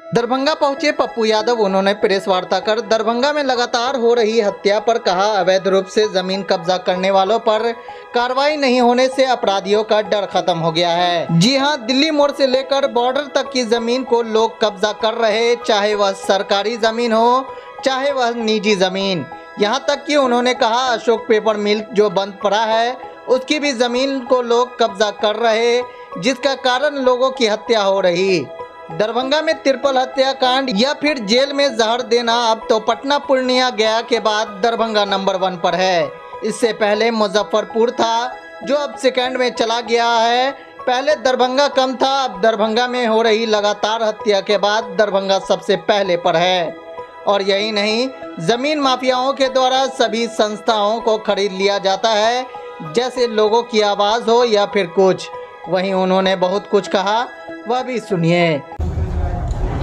दरभंगा पहुंचे पप्पू यादव। उन्होंने प्रेस वार्ता कर दरभंगा में लगातार हो रही हत्या पर कहा, अवैध रूप से जमीन कब्जा करने वालों पर कार्रवाई नहीं होने से अपराधियों का डर खत्म हो गया है। जी हां, दिल्ली मोड़ से लेकर बॉर्डर तक की जमीन को लोग कब्जा कर रहे, चाहे वह सरकारी जमीन हो चाहे वह निजी जमीन। यहाँ तक कि उन्होंने कहा, अशोक पेपर मिल जो बंद पड़ा है उसकी भी जमीन को लोग कब्जा कर रहे, जिसका कारण लोगों की हत्या हो रही। दरभंगा में ट्रिपल हत्याकांड या फिर जेल में जहर देना अब तो पटना पूर्णिया गया के बाद दरभंगा नंबर 1 पर है। इससे पहले मुजफ्फरपुर था जो अब सेकंड में चला गया है। पहले दरभंगा कम था, अब दरभंगा में हो रही लगातार हत्या के बाद दरभंगा सबसे पहले पर है। और यही नहीं, जमीन माफियाओं के द्वारा सभी संस्थाओं को खरीद लिया जाता है, जैसे लोगों की आवाज़ हो या फिर कुछ। वहीं उन्होंने बहुत कुछ कहा, वह भी सुनिए।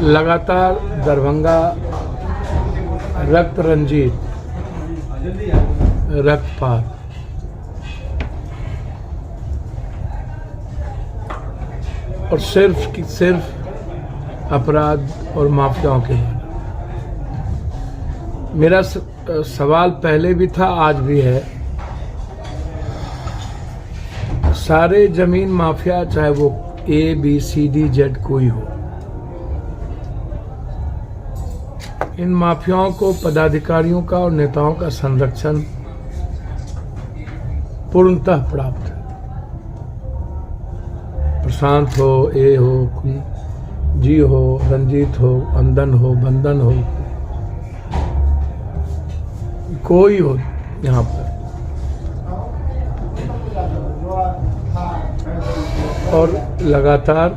लगातार दरभंगा रक्त रंजित, रक्तपात और सिर्फ अपराध और माफियाओं के द्वारा। मेरा सवाल पहले भी था, आज भी है। सारे जमीन माफिया, चाहे वो ABCDZ कोई हो, इन माफियाओं को पदाधिकारियों का और नेताओं का संरक्षण पूर्णतः प्राप्त है। प्रशांत हो, ए हो, जी हो, रंजीत हो, अंदन हो, बंदन हो, कोई हो यहाँ पर, और लगातार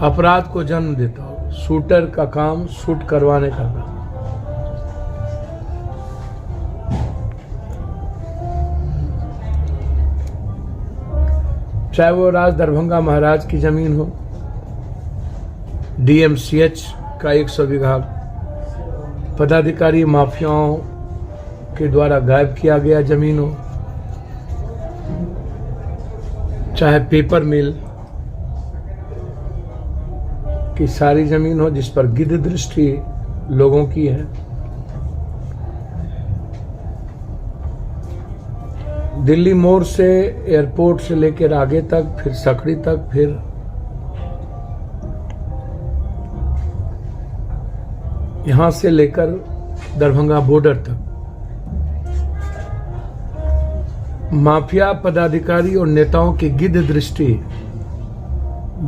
अपराध को जन्म देता हो। शूटर का काम शूट करवाने का काम। चाहे वो राज दरभंगा महाराज की जमीन हो, DMCH का 100 बीघा पदाधिकारी माफियाओं के द्वारा गायब किया गया जमीन हो, चाहे पेपर मिल की सारी जमीन हो जिस पर गिद्ध दृष्टि लोगों की है, दिल्ली मोड़ से एयरपोर्ट से लेकर आगे तक, फिर सकड़ी तक, फिर यहां से लेकर दरभंगा बॉर्डर तक, माफिया पदाधिकारी और नेताओं की गिद्ध दृष्टि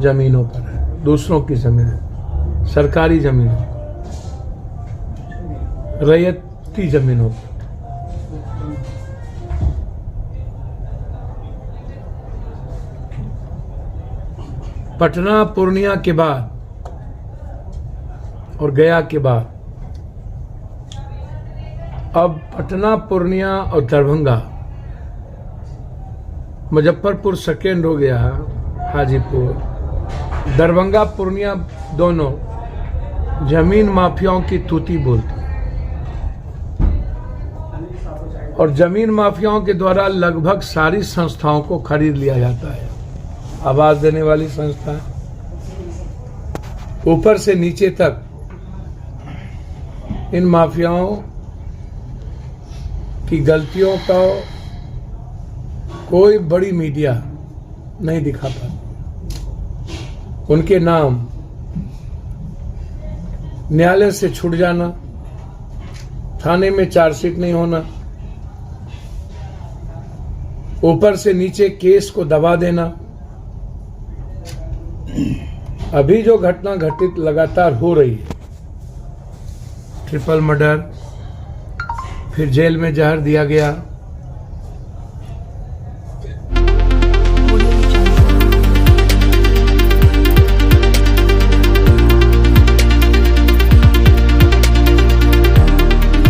जमीनों पर है। दूसरों की जमीन, सरकारी जमीनों, रैयती जमीनों पर। पटना पूर्णिया के बाद और गया के बाद अब पटना, पूर्णिया और दरभंगा, मुजफ्फरपुर सेकेंड हो गया, हाजीपुर, दरभंगा, पूर्णिया दोनों जमीन माफियाओं की तूती बोलती है। और जमीन माफियाओं के द्वारा लगभग सारी संस्थाओं को खरीद लिया जाता है। आवाज देने वाली संस्था, ऊपर से नीचे तक इन माफियाओं की गलतियों का कोई बड़ी मीडिया नहीं दिखा पाती। उनके नाम न्यायालय से छूट जाना, थाने में चार्जशीट नहीं होना, ऊपर से नीचे केस को दबा देना। अभी जो घटना घटित लगातार हो रही है, ट्रिपल मर्डर, फिर जेल में जहर दिया गया,